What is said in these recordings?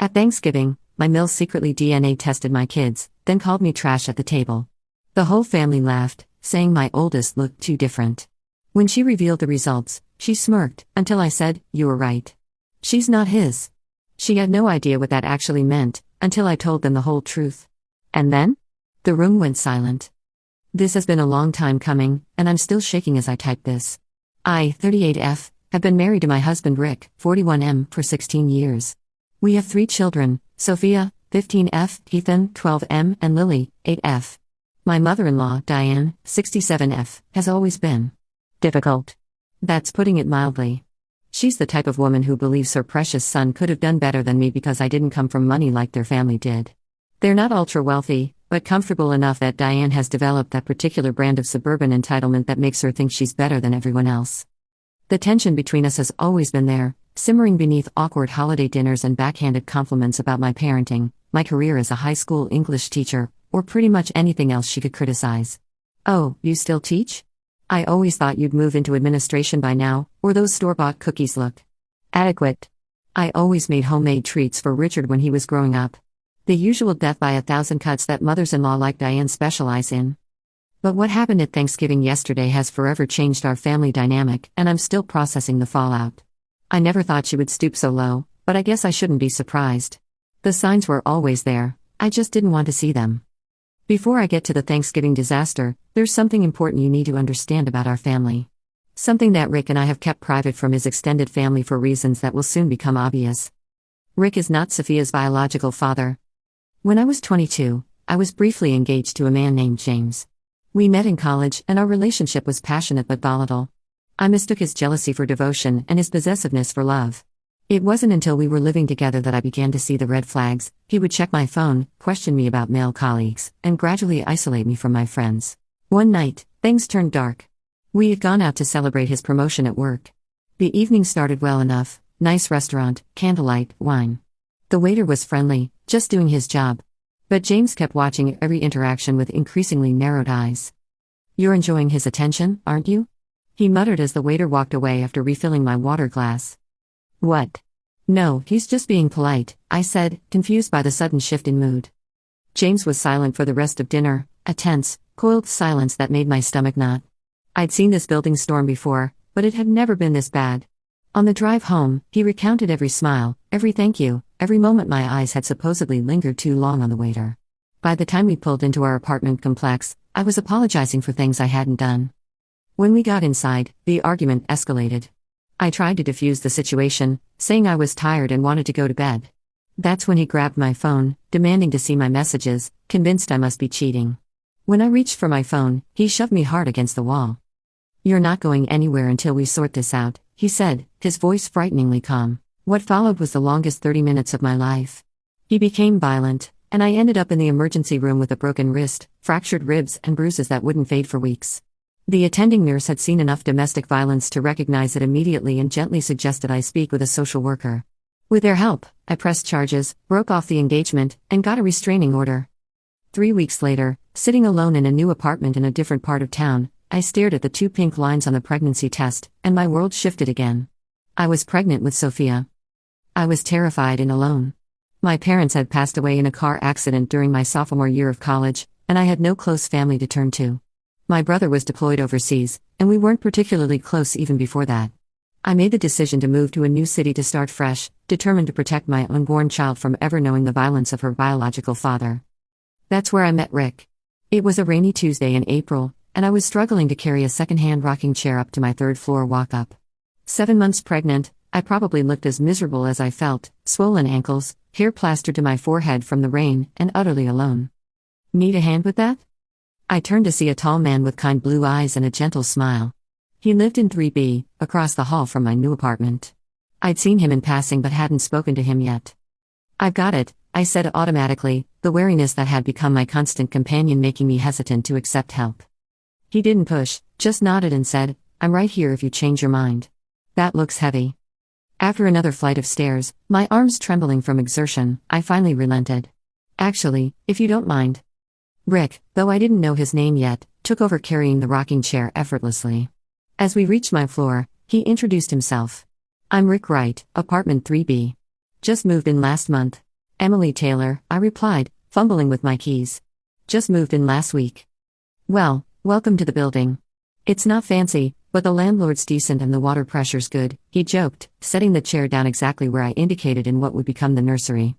At Thanksgiving, my Mills secretly DNA tested my kids, then called me trash at the table. The whole family laughed, saying my oldest looked too different. When she revealed the results, she smirked, until I said, "You were right. She's not his." She had no idea what that actually meant, until I told them the whole truth. And then? The room went silent. This has been a long time coming, and I'm still shaking as I type this. I, 38F, have been married to my husband Rick, 41M, for 16 years. We have 3 children, Sophia, 15F, Ethan, 12M, and Lily, 8F. My mother-in-law, Diane, 67F, has always been difficult. That's putting it mildly. She's the type of woman who believes her precious son could have done better than me because I didn't come from money like their family did. They're not ultra-wealthy, but comfortable enough that Diane has developed that particular brand of suburban entitlement that makes her think she's better than everyone else. The tension between us has always been there, simmering beneath awkward holiday dinners and backhanded compliments about my parenting, my career as a high school English teacher, or pretty much anything else she could criticize. "Oh, you still teach? I always thought you'd move into administration by now, or those store-bought cookies look adequate." I always made homemade treats for Richard when he was growing up. The usual death by 1,000 cuts that mothers-in-law like Diane specialize in. But what happened at Thanksgiving yesterday has forever changed our family dynamic, and I'm still processing the fallout. I never thought she would stoop so low, but I guess I shouldn't be surprised. The signs were always there, I just didn't want to see them. Before I get to the Thanksgiving disaster, there's something important you need to understand about our family. Something that Rick and I have kept private from his extended family for reasons that will soon become obvious. Rick is not Sophia's biological father. When I was 22, I was briefly engaged to a man named James. We met in college, and our relationship was passionate but volatile. I mistook his jealousy for devotion and his possessiveness for love. It wasn't until we were living together that I began to see the red flags. He would check my phone, question me about male colleagues, and gradually isolate me from my friends. One night, things turned dark. We had gone out to celebrate his promotion at work. The evening started well enough, nice restaurant, candlelight, wine. The waiter was friendly, just doing his job. But James kept watching every interaction with increasingly narrowed eyes. "You're enjoying his attention, aren't you?" he muttered as the waiter walked away after refilling my water glass. "What?" "No, he's just being polite," I said, confused by the sudden shift in mood. James was silent for the rest of dinner, a tense, coiled silence that made my stomach knot. I'd seen this building storm before, but it had never been this bad. On the drive home, he recounted every smile, every thank you, every moment my eyes had supposedly lingered too long on the waiter. By the time we pulled into our apartment complex, I was apologizing for things I hadn't done. When we got inside, the argument escalated. I tried to defuse the situation, saying I was tired and wanted to go to bed. That's when he grabbed my phone, demanding to see my messages, convinced I must be cheating. When I reached for my phone, he shoved me hard against the wall. "You're not going anywhere until we sort this out," he said, his voice frighteningly calm. What followed was the longest 30 minutes of my life. He became violent, and I ended up in the emergency room with a broken wrist, fractured ribs, and bruises that wouldn't fade for weeks. The attending nurse had seen enough domestic violence to recognize it immediately and gently suggested I speak with a social worker. With their help, I pressed charges, broke off the engagement, and got a restraining order. 3 weeks later, sitting alone in a new apartment in a different part of town, I stared at the 2 pink lines on the pregnancy test, and my world shifted again. I was pregnant with Sophia. I was terrified and alone. My parents had passed away in a car accident during my sophomore year of college, and I had no close family to turn to. My brother was deployed overseas, and we weren't particularly close even before that. I made the decision to move to a new city to start fresh, determined to protect my unborn child from ever knowing the violence of her biological father. That's where I met Rick. It was a rainy Tuesday in April, and I was struggling to carry a second-hand rocking chair up to my 3rd-floor walk-up. 7 months pregnant, I probably looked as miserable as I felt, swollen ankles, hair plastered to my forehead from the rain, and utterly alone. "Need a hand with that?" I turned to see a tall man with kind blue eyes and a gentle smile. He lived in 3B, across the hall from my new apartment. I'd seen him in passing but hadn't spoken to him yet. "I've got it," I said automatically, the wariness that had become my constant companion making me hesitant to accept help. He didn't push, just nodded and said, "I'm right here if you change your mind." "That looks heavy." After another flight of stairs, my arms trembling from exertion, I finally relented. "Actually, if you don't mind." Rick, though I didn't know his name yet, took over carrying the rocking chair effortlessly. As we reached my floor, he introduced himself. "I'm Rick Wright, apartment 3B. Just moved in last month." Emily Taylor, I replied, fumbling with my keys. Just moved in last week. Well, welcome to the building. It's not fancy, but the landlord's decent and the water pressure's good, he joked, setting the chair down exactly where I indicated in what would become the nursery.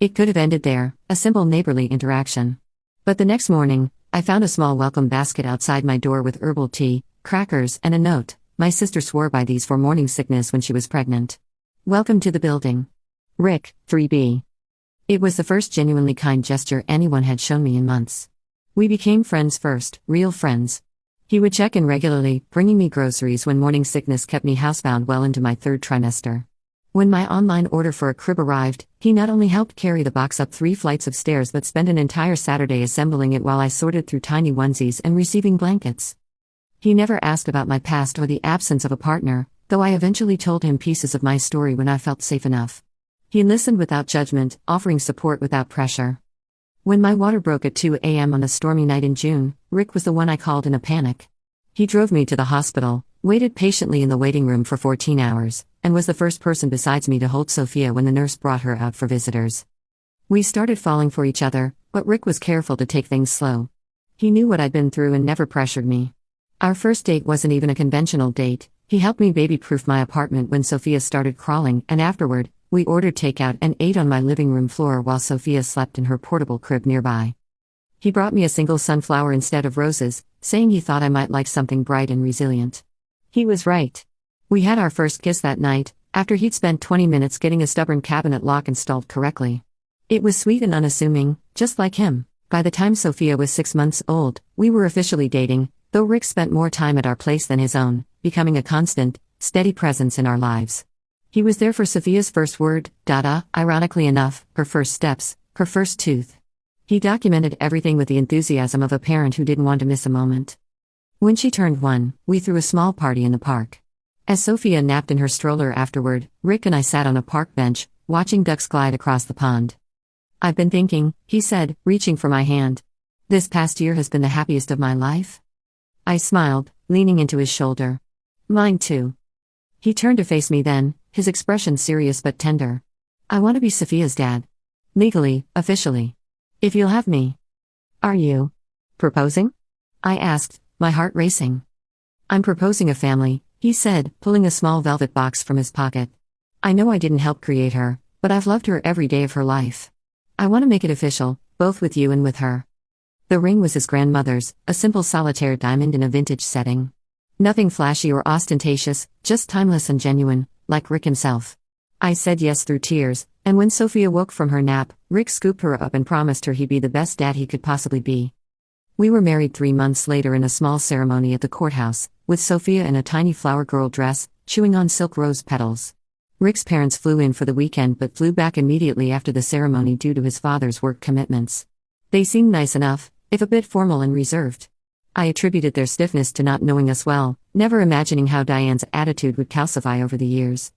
It could have ended there, a simple neighborly interaction. But the next morning, I found a small welcome basket outside my door with herbal tea, crackers, and a note. My sister swore by these for morning sickness when she was pregnant. Welcome to the building. Rick, 3B. It was the first genuinely kind gesture anyone had shown me in months. We became friends first, real friends. He would check in regularly, bringing me groceries when morning sickness kept me housebound well into my third trimester. When my online order for a crib arrived, he not only helped carry the box up 3 flights of stairs but spent an entire Saturday assembling it while I sorted through tiny onesies and receiving blankets. He never asked about my past or the absence of a partner, though I eventually told him pieces of my story when I felt safe enough. He listened without judgment, offering support without pressure. When my water broke at 2 a.m. on a stormy night in June, Rick was the one I called in a panic. He drove me to the hospital, waited patiently in the waiting room for 14 hours, and was the first person besides me to hold Sophia when the nurse brought her out for visitors. We started falling for each other, but Rick was careful to take things slow. He knew what I'd been through and never pressured me. Our first date wasn't even a conventional date. He helped me baby-proof my apartment when Sophia started crawling, and afterward, we ordered takeout and ate on my living room floor while Sophia slept in her portable crib nearby. He brought me a single sunflower instead of roses, saying he thought I might like something bright and resilient. He was right. We had our first kiss that night, after he'd spent 20 minutes getting a stubborn cabinet lock installed correctly. It was sweet and unassuming, just like him. By the time Sophia was 6 months old, we were officially dating, though Rick spent more time at our place than his own, becoming a constant, steady presence in our lives. He was there for Sophia's first word, Dada, ironically enough, her first steps, her first tooth. He documented everything with the enthusiasm of a parent who didn't want to miss a moment. When she turned 1, we threw a small party in the park. As Sophia napped in her stroller afterward, Rick and I sat on a park bench, watching ducks glide across the pond. I've been thinking, he said, reaching for my hand. This past year has been the happiest of my life. I smiled, leaning into his shoulder. Mine too. He turned to face me then, his expression serious but tender. I want to be Sophia's dad. Legally, officially. If you'll have me. Are you proposing? I asked, my heart racing. I'm proposing a family, he said, pulling a small velvet box from his pocket. I know I didn't help create her, but I've loved her every day of her life. I want to make it official, both with you and with her. The ring was his grandmother's, a simple solitaire diamond in a vintage setting. Nothing flashy or ostentatious, just timeless and genuine, like Rick himself. I said yes through tears, and when Sophia woke from her nap, Rick scooped her up and promised her he'd be the best dad he could possibly be. We were married 3 months later in a small ceremony at the courthouse, with Sophia in a tiny flower girl dress, chewing on silk rose petals. Rick's parents flew in for the weekend but flew back immediately after the ceremony due to his father's work commitments. They seemed nice enough, if a bit formal and reserved. I attributed their stiffness to not knowing us well, never imagining how Diane's attitude would calcify over the years.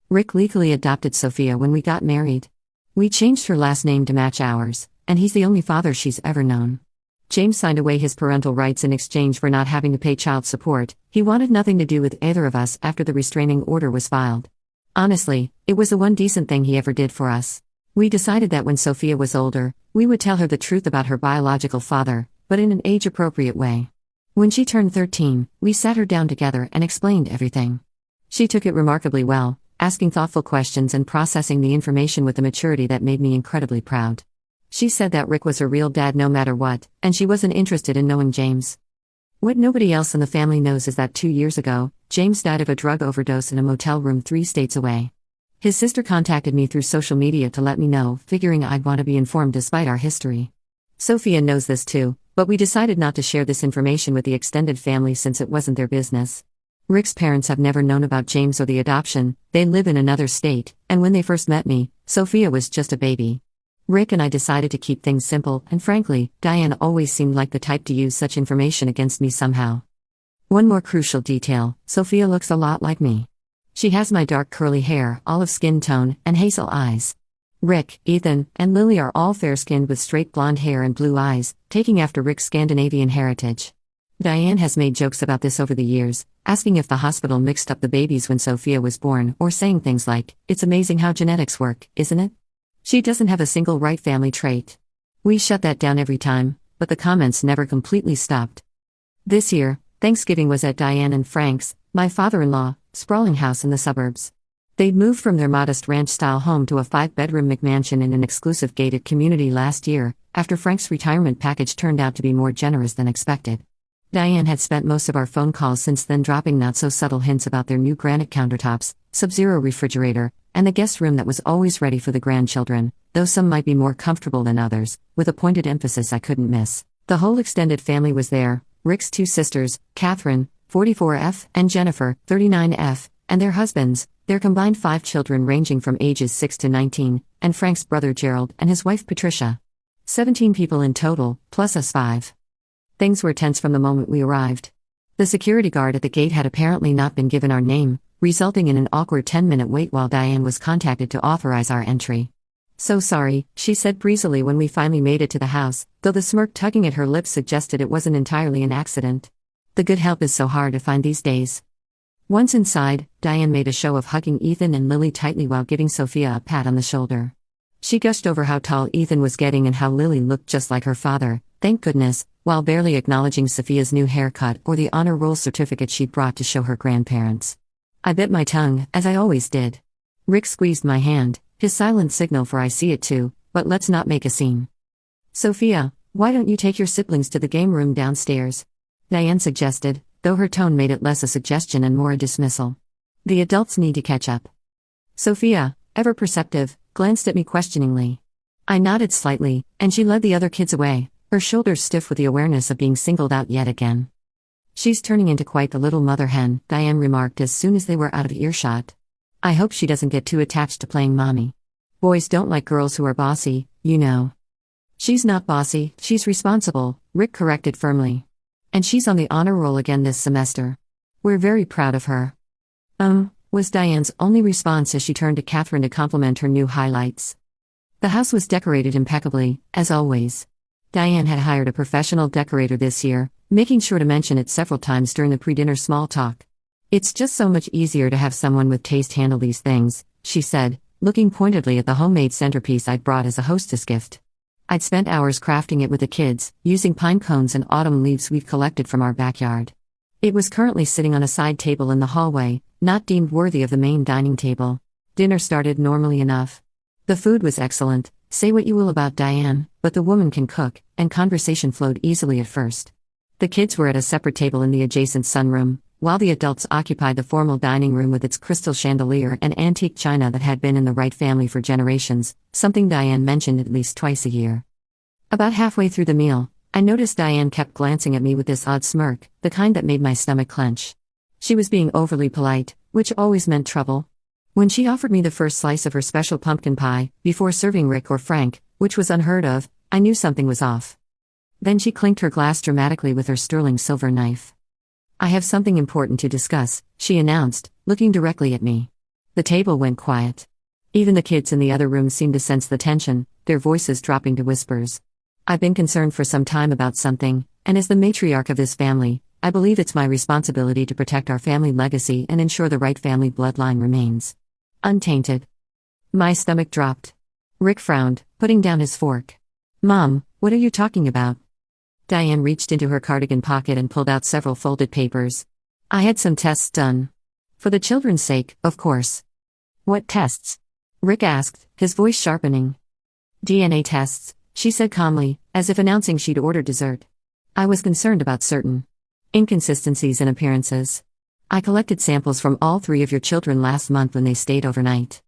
Rick legally adopted Sophia when we got married. We changed her last name to match ours, and he's the only father she's ever known. James signed away his parental rights in exchange for not having to pay child support. He wanted nothing to do with either of us after the restraining order was filed. Honestly, it was the one decent thing he ever did for us. We decided that when Sophia was older, we would tell her the truth about her biological father, but in an age-appropriate way. When she turned 13, we sat her down together and explained everything. She took it remarkably well, asking thoughtful questions and processing the information with a maturity that made me incredibly proud. She said that Rick was her real dad no matter what, and she wasn't interested in knowing James. What nobody else in the family knows is that 2 years ago, James died of a drug overdose in a motel room 3 states away. His sister contacted me through social media to let me know, figuring I'd want to be informed despite our history. Sophia knows this too, but we decided not to share this information with the extended family since it wasn't their business. Rick's parents have never known about James or the adoption. They live in another state, and when they first met me, Sophia was just a baby. Rick and I decided to keep things simple, and frankly, Diane always seemed like the type to use such information against me somehow. One more crucial detail, Sophia looks a lot like me. She has my dark curly hair, olive skin tone, and hazel eyes. Rick, Ethan, and Lily are all fair-skinned with straight blonde hair and blue eyes, taking after Rick's Scandinavian heritage. Diane has made jokes about this over the years, asking if the hospital mixed up the babies when Sophia was born, or saying things like, "It's amazing how genetics work, isn't it?" She doesn't have a single right family trait. We shut that down every time, but the comments never completely stopped. This year, Thanksgiving was at Diane and Frank's, my father-in-law, sprawling house in the suburbs. They'd moved from their modest ranch-style home to a 5-bedroom McMansion in an exclusive gated community last year, after Frank's retirement package turned out to be more generous than expected. Diane had spent most of our phone calls since then dropping not-so-subtle hints about their new granite countertops, sub-zero refrigerator, and the guest room that was always ready for the grandchildren, though some might be more comfortable than others, with a pointed emphasis I couldn't miss. The whole extended family was there: Rick's 2 sisters, Catherine, 44F, and Jennifer, 39F, and their husbands, their combined 5 children ranging from ages 6 to 19, and Frank's brother Gerald and his wife Patricia. 17 people in total, plus us 5. Things were tense from the moment we arrived. The security guard at the gate had apparently not been given our name, resulting in an awkward 10-minute wait while Diane was contacted to authorize our entry. "So sorry," she said breezily when we finally made it to the house, though the smirk tugging at her lips suggested it wasn't entirely an accident. The good help is so hard to find these days. Once inside, Diane made a show of hugging Ethan and Lily tightly while giving Sophia a pat on the shoulder. She gushed over how tall Ethan was getting and how Lily looked just like her father, thank goodness, while barely acknowledging Sophia's new haircut or the honor roll certificate she'd brought to show her grandparents. I bit my tongue, as I always did. Rick squeezed my hand, his silent signal for "I see it too, but let's not make a scene." "Sophia, why don't you take your siblings to the game room downstairs?" Diane suggested, though her tone made it less a suggestion and more a dismissal. "The adults need to catch up." Sophia, ever perceptive, glanced at me questioningly. I nodded slightly, and she led the other kids away, her shoulders stiff with the awareness of being singled out yet again. "She's turning into quite the little mother hen," Diane remarked as soon as they were out of earshot. "I hope she doesn't get too attached to playing mommy. Boys don't like girls who are bossy, you know." "She's not bossy, she's responsible," Rick corrected firmly. "And she's on the honor roll again this semester. We're very proud of her." Was Diane's only response as she turned to Catherine to compliment her new highlights. The house was decorated impeccably, as always. Diane had hired a professional decorator this year, making sure to mention it several times during the pre-dinner small talk. "It's just so much easier to have someone with taste handle these things," she said, looking pointedly at the homemade centerpiece I'd brought as a hostess gift. I'd spent hours crafting it with the kids, using pine cones and autumn leaves we'd collected from our backyard. It was currently sitting on a side table in the hallway, not deemed worthy of the main dining table. Dinner started normally enough. The food was excellent, say what you will about Diane, but the woman can cook, and conversation flowed easily at first. The kids were at a separate table in the adjacent sunroom, while the adults occupied the formal dining room with its crystal chandelier and antique china that had been in the Wright family for generations, something Diane mentioned at least twice a year. About halfway through the meal, I noticed Diane kept glancing at me with this odd smirk, the kind that made my stomach clench. She was being overly polite, which always meant trouble. When she offered me the first slice of her special pumpkin pie, before serving Rick or Frank, which was unheard of, I knew something was off. Then she clinked her glass dramatically with her sterling silver knife. "I have something important to discuss," she announced, looking directly at me. The table went quiet. Even the kids in the other room seemed to sense the tension, their voices dropping to whispers. "I've been concerned for some time about something, and as the matriarch of this family, I believe it's my responsibility to protect our family legacy and ensure the Wright family bloodline remains untainted." My stomach dropped. Rick frowned, putting down his fork. "Mom, what are you talking about?" Diane reached into her cardigan pocket and pulled out several folded papers. "I had some tests done. For the children's sake, of course." "What tests?" Rick asked, his voice sharpening. "DNA tests," she said calmly, as if announcing she'd ordered dessert. I was concerned about certain inconsistencies in appearances. "I collected samples from all 3 of your children last month when they stayed overnight."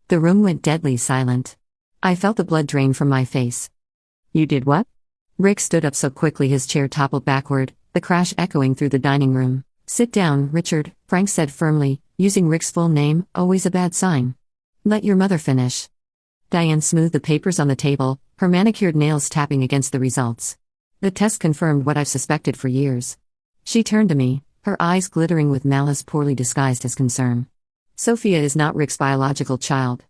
The room went deadly silent. I felt the blood drain from my face. "You did what?" Rick stood up so quickly his chair toppled backward, the crash echoing through the dining room. "Sit down, Richard," Frank said firmly, using Rick's full name, always a bad sign. "Let your mother finish." Diane smoothed the papers on the table, her manicured nails tapping against the results. "The test confirmed what I've suspected for years." She turned to me, her eyes glittering with malice poorly disguised as concern. "Sophia is not Rick's biological child."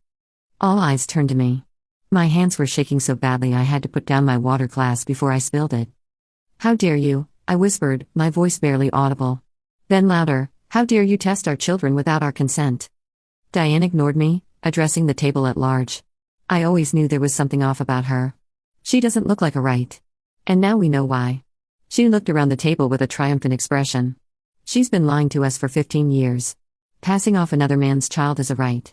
All eyes turned to me. My hands were shaking so badly I had to put down my water glass before I spilled it. "How dare you?" I whispered, my voice barely audible. Then louder, "How dare you test our children without our consent?" Diane ignored me, addressing the table at large. I always knew there was something off about her. She doesn't look like a right. And now we know why. She looked around the table with a triumphant expression. She's been lying to us for 15 years. Passing off another man's child as a right.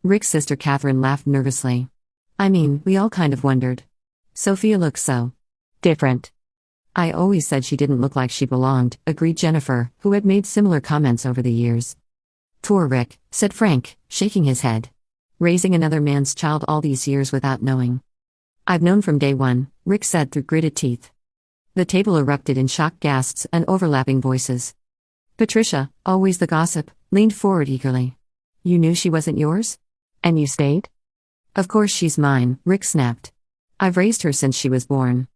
Rick's sister Catherine laughed nervously. I mean, we all kind of wondered. Sophia looks so different. I always said she didn't look like she belonged, agreed Jennifer, who had made similar comments over the years. Poor Rick, said Frank, shaking his head. Raising another man's child all these years without knowing. I've known from day one, Rick said through gritted teeth. The table erupted in shocked gasps and overlapping voices. Patricia, always the gossip, leaned forward eagerly. You knew she wasn't yours? And you stayed? Of course she's mine, Rick snapped. I've raised her since she was born.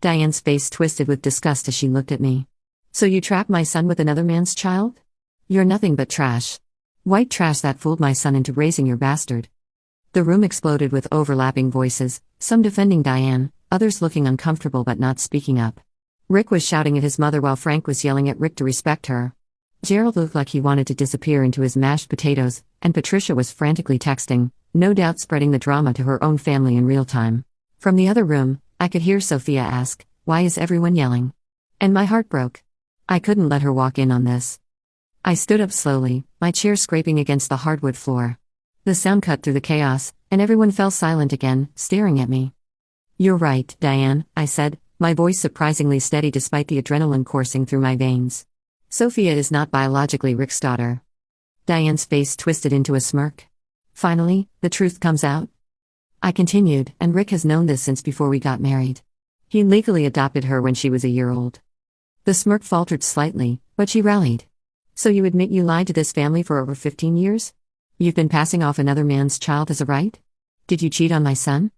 Diane's face twisted with disgust as she looked at me. So you trapped my son with another man's child? You're nothing but trash. White trash that fooled my son into raising your bastard. The room exploded with overlapping voices, some defending Diane, others looking uncomfortable but not speaking up. Rick was shouting at his mother while Frank was yelling at Rick to respect her. Gerald looked like he wanted to disappear into his mashed potatoes, and Patricia was frantically texting, no doubt spreading the drama to her own family in real time. From the other room, I could hear Sophia ask, "Why is everyone yelling?" And my heart broke. I couldn't let her walk in on this. I stood up slowly, my chair scraping against the hardwood floor. The sound cut through the chaos, and everyone fell silent again, staring at me. You're right, Diane, I said, my voice surprisingly steady despite the adrenaline coursing through my veins. Sophia is not biologically Rick's daughter. Diane's face twisted into a smirk. Finally, the truth comes out. I continued, and Rick has known this since before we got married. He legally adopted her when she was a year old. The smirk faltered slightly, but she rallied. So you admit you lied to this family for over 15 years? You've been passing off another man's child as a right? Did you cheat on my son?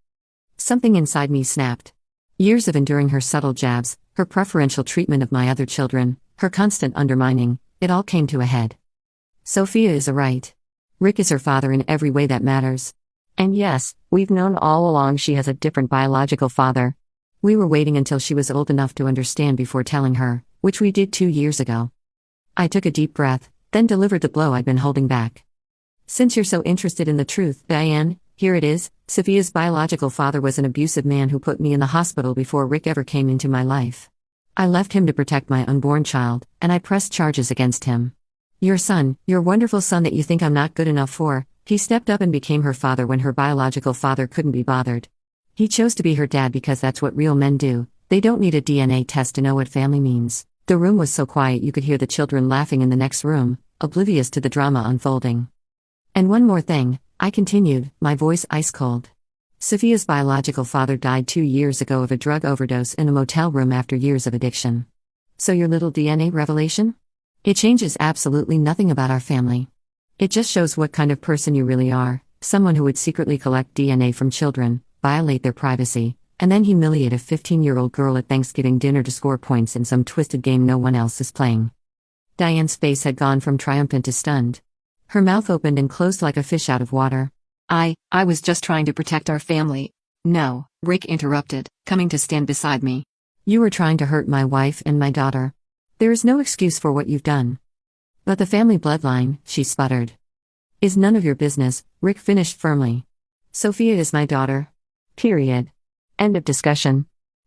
Something inside me snapped. Years of enduring her subtle jabs, her preferential treatment of my other children, her constant undermining, it all came to a head. Sophia is a right. Rick is her father in every way that matters. And yes, we've known all along she has a different biological father. We were waiting until she was old enough to understand before telling her, which we did 2 years ago. I took a deep breath, then delivered the blow I'd been holding back. Since you're so interested in the truth, Diane, here it is. Sophia's biological father was an abusive man who put me in the hospital before Rick ever came into my life. I left him to protect my unborn child, and I pressed charges against him. Your son, your wonderful son that you think I'm not good enough for, he stepped up and became her father when her biological father couldn't be bothered. He chose to be her dad because that's what real men do. They don't need a DNA test to know what family means. The room was so quiet you could hear the children laughing in the next room, oblivious to the drama unfolding. And one more thing, I continued, my voice ice cold. Sophia's biological father died 2 years ago of a drug overdose in a motel room after years of addiction. So your little DNA revelation? It changes absolutely nothing about our family. It just shows what kind of person you really are, someone who would secretly collect DNA from children, violate their privacy, and then humiliate a 15-year-old girl at Thanksgiving dinner to score points in some twisted game no one else is playing. Diane's face had gone from triumphant to stunned. Her mouth opened and closed like a fish out of water. I was just trying to protect our family. No, Rick interrupted, coming to stand beside me. You were trying to hurt my wife and my daughter. There is no excuse for what you've done. But the family bloodline, she sputtered. Is none of your business, Rick finished firmly. Sophia is my daughter. Period. End of discussion.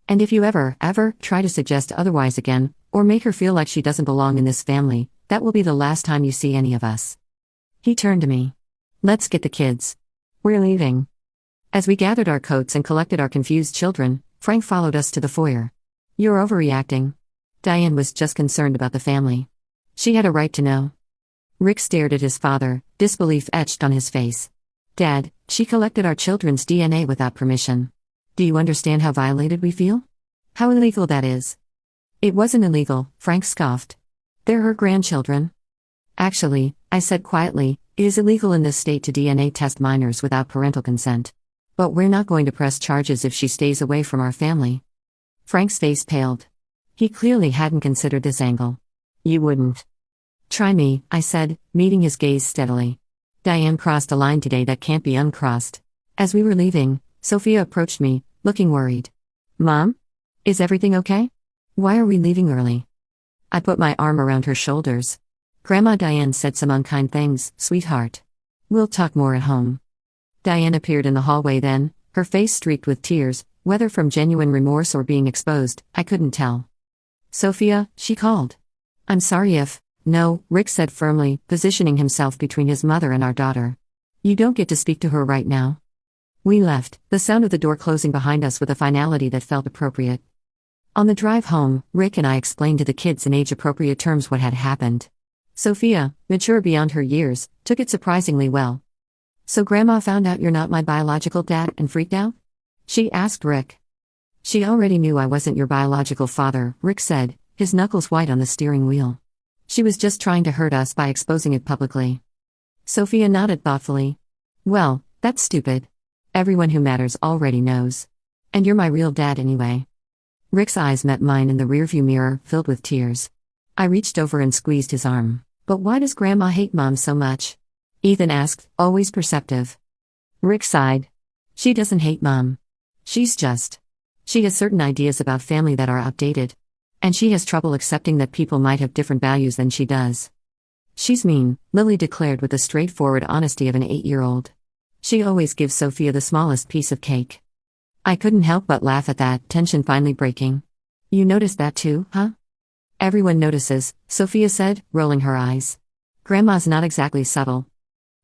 And if you ever try to suggest otherwise again, or make her feel like she doesn't belong in this family, that will be the last time you see any of us. He turned to me. Let's get the kids. We're leaving. As we gathered our coats and collected our confused children, Frank followed us to the foyer. You're overreacting. Diane was just concerned about the family. She had a right to know. Rick stared at his father, disbelief etched on his face. Dad, she collected our children's DNA without permission. Do you understand how violated we feel? How illegal that is? It wasn't illegal, Frank scoffed. They're her grandchildren. Actually, I said quietly, it is illegal in this state to DNA test minors without parental consent. But we're not going to press charges if she stays away from our family. Frank's face paled. He clearly hadn't considered this angle. You wouldn't. Try me, I said, meeting his gaze steadily. Diane crossed a line today that can't be uncrossed. As we were leaving, Sophia approached me, looking worried. Mom? Is everything okay? Why are we leaving early? I put my arm around her shoulders. Grandma Diane said some unkind things, sweetheart. We'll talk more at home. Diane appeared in the hallway then, her face streaked with tears, whether from genuine remorse or being exposed, I couldn't tell. "Sophia," she called. "I'm sorry if..." "No," Rick said firmly, positioning himself between his mother and our daughter. "You don't get to speak to her right now." We left, the sound of the door closing behind us with a finality that felt appropriate. On the drive home, Rick and I explained to the kids in age-appropriate terms what had happened. Sophia, mature beyond her years, took it surprisingly well. "So Grandma found out you're not my biological dad and freaked out?" she asked Rick. "She already knew I wasn't your biological father," Rick said, his knuckles white on the steering wheel. "She was just trying to hurt us by exposing it publicly." Sophia nodded thoughtfully. "Well, that's stupid. Everyone who matters already knows. And you're my real dad anyway." Rick's eyes met mine in the rearview mirror, filled with tears. I reached over and squeezed his arm. "But why does Grandma hate Mom so much?" Ethan asked, always perceptive. Rick sighed. "She doesn't hate Mom. She has certain ideas about family that are outdated. And she has trouble accepting that people might have different values than she does." "She's mean," Lily declared with the straightforward honesty of an 8-year-old. "She always gives Sophia the smallest piece of cake." I couldn't help but laugh at that, tension finally breaking. "You noticed that too, huh?" "Everyone notices," Sophia said, rolling her eyes. "Grandma's not exactly subtle."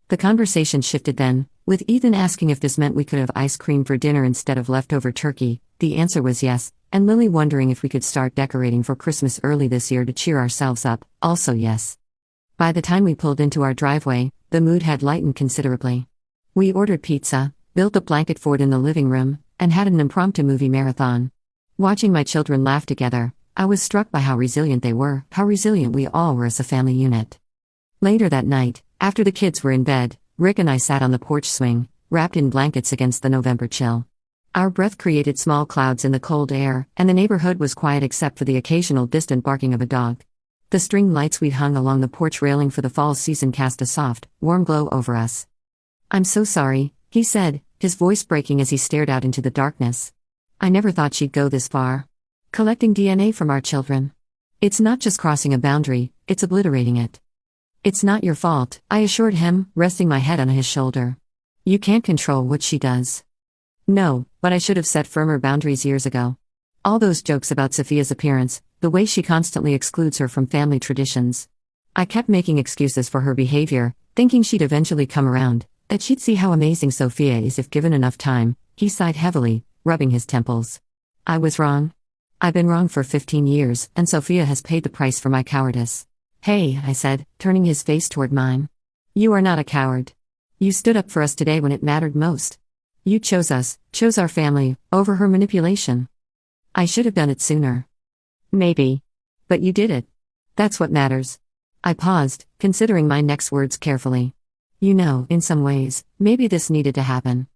The conversation shifted then, with Ethan asking if this meant we could have ice cream for dinner instead of leftover turkey. The answer was yes, and Lily wondering if we could start decorating for Christmas early this year to cheer ourselves up, also yes. By the time we pulled into our driveway, the mood had lightened considerably. We ordered pizza, built a blanket fort in the living room, and had an impromptu movie marathon. Watching my children laugh together, I was struck by how resilient they were, how resilient we all were as a family unit. Later that night, after the kids were in bed, Rick and I sat on the porch swing, wrapped in blankets against the November chill. Our breath created small clouds in the cold air, and the neighborhood was quiet except for the occasional distant barking of a dog. The string lights we'd hung along the porch railing for the fall season cast a soft, warm glow over us. "I'm so sorry," he said, his voice breaking as he stared out into the darkness. "I never thought she'd go this far. Collecting DNA from our children. It's not just crossing a boundary, it's obliterating it." "It's not your fault," I assured him, resting my head on his shoulder. "You can't control what she does." "No, but I should have set firmer boundaries years ago. All those jokes about Sophia's appearance, the way she constantly excludes her from family traditions. I kept making excuses for her behavior, thinking she'd eventually come around, that she'd see how amazing Sophia is if given enough time." He sighed heavily, rubbing his temples. "I was wrong. I've been wrong for 15 years, and Sophia has paid the price for my cowardice." "Hey," I said, turning his face toward mine. "You are not a coward. You stood up for us today when it mattered most. You chose us, chose our family, over her manipulation. I should have done it sooner. Maybe. But you did it. That's what matters." I paused, considering my next words carefully. "You know, in some ways, maybe this needed to happen.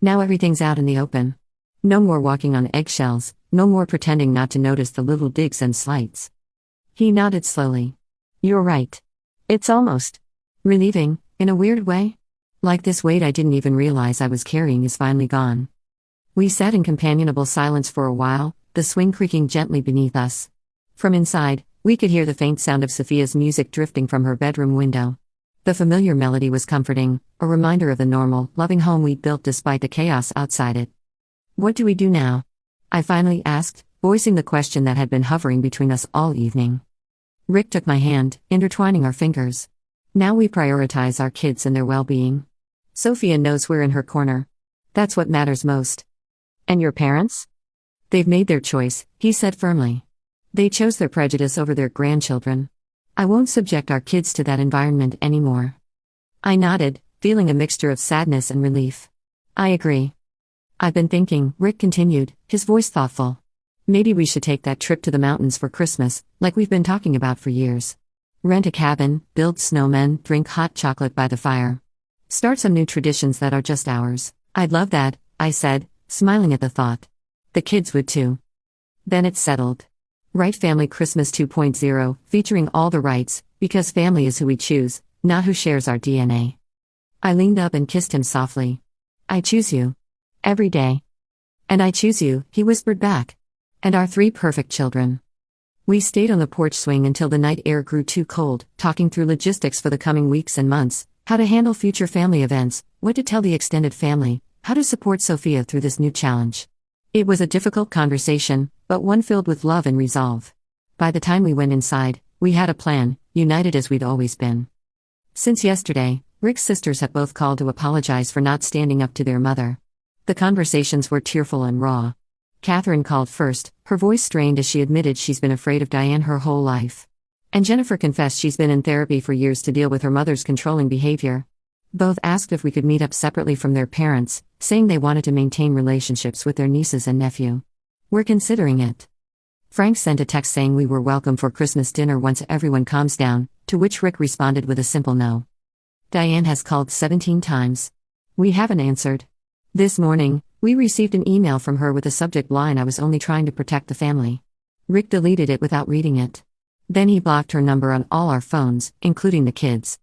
Now everything's out in the open. No more walking on eggshells, no more pretending not to notice the little digs and slights." He nodded slowly. "You're right. It's almost relieving, in a weird way. Like this weight I didn't even realize I was carrying is finally gone." We sat in companionable silence for a while, the swing creaking gently beneath us. From inside, we could hear the faint sound of Sophia's music drifting from her bedroom window. The familiar melody was comforting, a reminder of the normal, loving home we'd built despite the chaos outside it. "What do we do now?" I finally asked, voicing the question that had been hovering between us all evening. Rick took my hand, intertwining our fingers. "Now we prioritize our kids and their well-being. Sophia knows we're in her corner. That's what matters most." "And your parents?" "They've made their choice," he said firmly. "They chose their prejudice over their grandchildren. I won't subject our kids to that environment anymore." I nodded, feeling a mixture of sadness and relief. "I agree. I've been thinking," Rick continued, his voice thoughtful. "Maybe we should take that trip to the mountains for Christmas, like we've been talking about for years. Rent a cabin, build snowmen, drink hot chocolate by the fire. Start some new traditions that are just ours." "I'd love that," I said, smiling at the thought. "The kids would too." Then it's settled. Right Family Christmas 2.0, featuring all the rights, because family is who we choose, not who shares our DNA. I leaned up and kissed him softly. "I choose you. Every day." "And I choose you," he whispered back. "And our 3 perfect children." We stayed on the porch swing until the night air grew too cold, talking through logistics for the coming weeks and months, How to handle future family events, what to tell the extended family, how to support Sophia through this new challenge. It was a difficult conversation, but one filled with love and resolve. By the time we went inside, we had a plan, united as we'd always been. Since yesterday, Rick's sisters have both called to apologize for not standing up to their mother. The conversations were tearful and raw. Catherine called first, her voice strained as she admitted she's been afraid of Diane her whole life. And Jennifer confessed she's been in therapy for years to deal with her mother's controlling behavior. Both asked if we could meet up separately from their parents, saying they wanted to maintain relationships with their nieces and nephew. We're considering it. Frank sent a text saying we were welcome for Christmas dinner once everyone calms down, to which Rick responded with a simple no. Diane has called 17 times. We haven't answered. This morning, we received an email from her with a subject line, "I was only trying to protect the family." Rick deleted it without reading it. Then he blocked her number on all our phones, including the kids.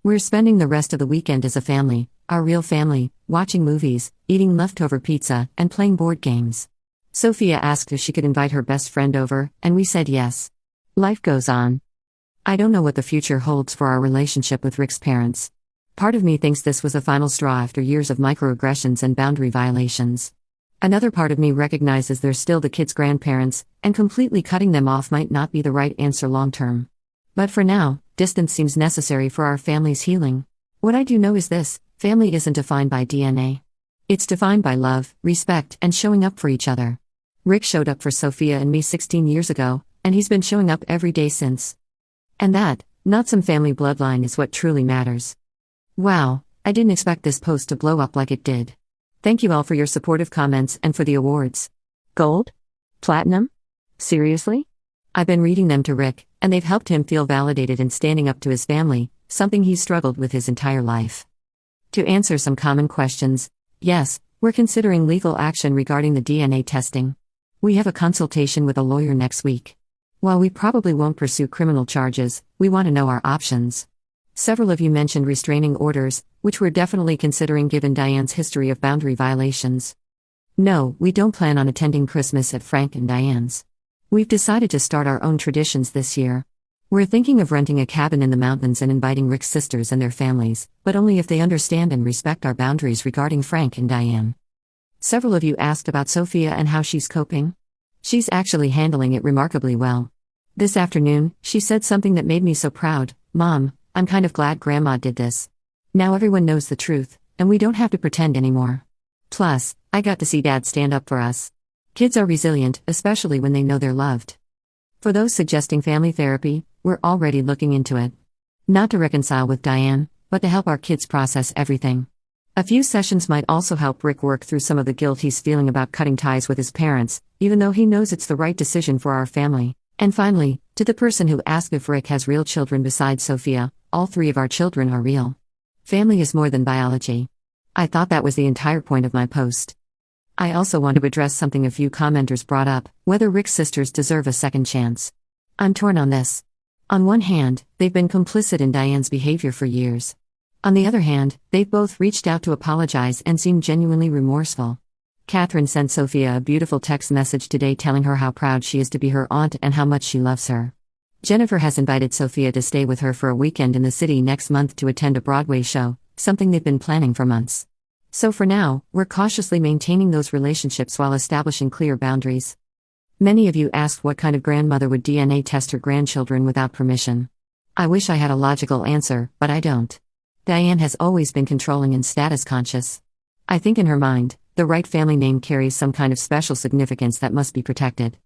We're spending the rest of the weekend as a family, our real family, watching movies, eating leftover pizza, and playing board games. Sophia asked if she could invite her best friend over, and we said yes. Life goes on. I don't know what the future holds for our relationship with Rick's parents. Part of me thinks this was a final straw after years of microaggressions and boundary violations. Another part of me recognizes they're still the kids' grandparents, and completely cutting them off might not be the right answer long term. But for now, distance seems necessary for our family's healing. What I do know is this: family isn't defined by DNA. It's defined by love, respect, and showing up for each other. Rick showed up for Sophia and me 16 years ago, and he's been showing up every day since. And that, not some family bloodline, is what truly matters. Wow, I didn't expect this post to blow up like it did. Thank you all for your supportive comments and for the awards. Gold? Platinum? Seriously? I've been reading them to Rick, and they've helped him feel validated in standing up to his family, something he's struggled with his entire life. To answer some common questions, yes, we're considering legal action regarding the DNA testing. We have a consultation with a lawyer next week. While we probably won't pursue criminal charges, we want to know our options. Several of you mentioned restraining orders, which we're definitely considering given Diane's history of boundary violations. No, we don't plan on attending Christmas at Frank and Diane's. We've decided to start our own traditions this year. We're thinking of renting a cabin in the mountains and inviting Rick's sisters and their families, but only if they understand and respect our boundaries regarding Frank and Diane. Several of you asked about Sophia and how she's coping. She's actually handling it remarkably well. This afternoon, she said something that made me so proud. "Mom, I'm kind of glad Grandma did this. Now everyone knows the truth, and we don't have to pretend anymore. Plus, I got to see Dad stand up for us." Kids are resilient, especially when they know they're loved. For those suggesting family therapy, we're already looking into it. Not to reconcile with Diane, but to help our kids process everything. A few sessions might also help Rick work through some of the guilt he's feeling about cutting ties with his parents, even though he knows it's the right decision for our family. And finally, to the person who asked if Rick has real children besides Sophia, all 3 of our children are real. Family is more than biology. I thought that was the entire point of my post. I also want to address something a few commenters brought up: whether Rick's sisters deserve a second chance. I'm torn on this. On one hand, they've been complicit in Diane's behavior for years. On the other hand, they've both reached out to apologize and seem genuinely remorseful. Catherine sent Sophia a beautiful text message today telling her how proud she is to be her aunt and how much she loves her. Jennifer has invited Sophia to stay with her for a weekend in the city next month to attend a Broadway show, something they've been planning for months. So for now, we're cautiously maintaining those relationships while establishing clear boundaries. Many of you asked what kind of grandmother would DNA test her grandchildren without permission. I wish I had a logical answer, but I don't. Diane has always been controlling and status conscious. I think in her mind, the right family name carries some kind of special significance that must be protected.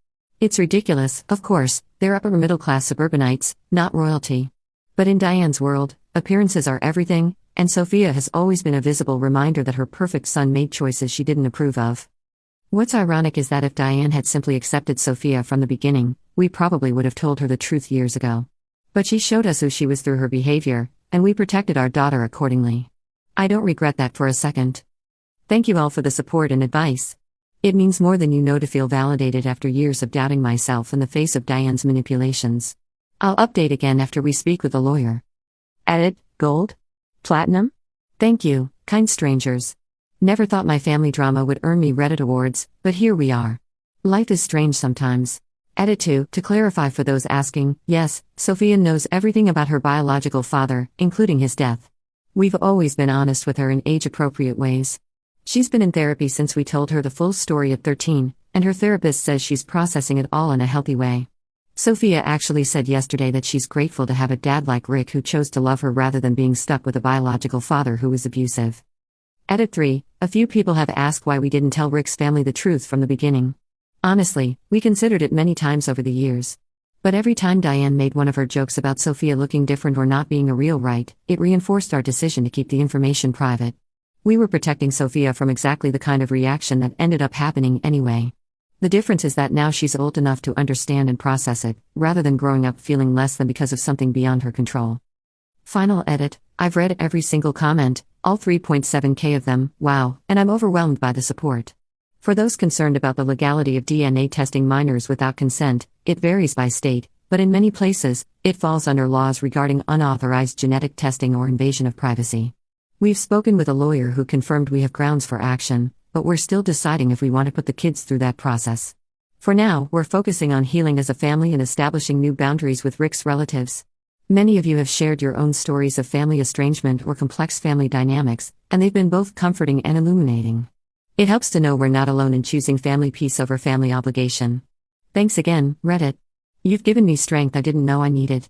It's ridiculous, of course, they're upper middle class suburbanites, not royalty. But in Diane's world, appearances are everything, and Sophia has always been a visible reminder that her perfect son made choices she didn't approve of. What's ironic is that if Diane had simply accepted Sophia from the beginning, we probably would have told her the truth years ago. But she showed us who she was through her behavior, and we protected our daughter accordingly. I don't regret that for a second. Thank you all for the support and advice. It means more than you know to feel validated after years of doubting myself in the face of Diane's manipulations. I'll update again after we speak with a lawyer. Edit, Gold? Platinum? Thank you, kind strangers. Never thought my family drama would earn me Reddit awards, but here we are. Life is strange sometimes. Edit 2, to clarify for those asking, yes, Sophia knows everything about her biological father, including his death. We've always been honest with her in age-appropriate ways. She's been in therapy since we told her the full story at 13, and her therapist says she's processing it all in a healthy way. Sophia actually said yesterday that she's grateful to have a dad like Rick who chose to love her rather than being stuck with a biological father who was abusive. Edit 3. A few people have asked why we didn't tell Rick's family the truth from the beginning. Honestly, we considered it many times over the years. But every time Diane made one of her jokes about Sophia looking different or not being a real right, it reinforced our decision to keep the information private. We were protecting Sophia from exactly the kind of reaction that ended up happening anyway. The difference is that now she's old enough to understand and process it, rather than growing up feeling less than because of something beyond her control. Final edit. I've read every single comment, all 3.7k of them, wow, and I'm overwhelmed by the support. For those concerned about the legality of DNA testing minors without consent, it varies by state, but in many places, it falls under laws regarding unauthorized genetic testing or invasion of privacy. We've spoken with a lawyer who confirmed we have grounds for action, but we're still deciding if we want to put the kids through that process. For now, we're focusing on healing as a family and establishing new boundaries with Rick's relatives. Many of you have shared your own stories of family estrangement or complex family dynamics, and they've been both comforting and illuminating. It helps to know we're not alone in choosing family peace over family obligation. Thanks again, Reddit. You've given me strength I didn't know I needed.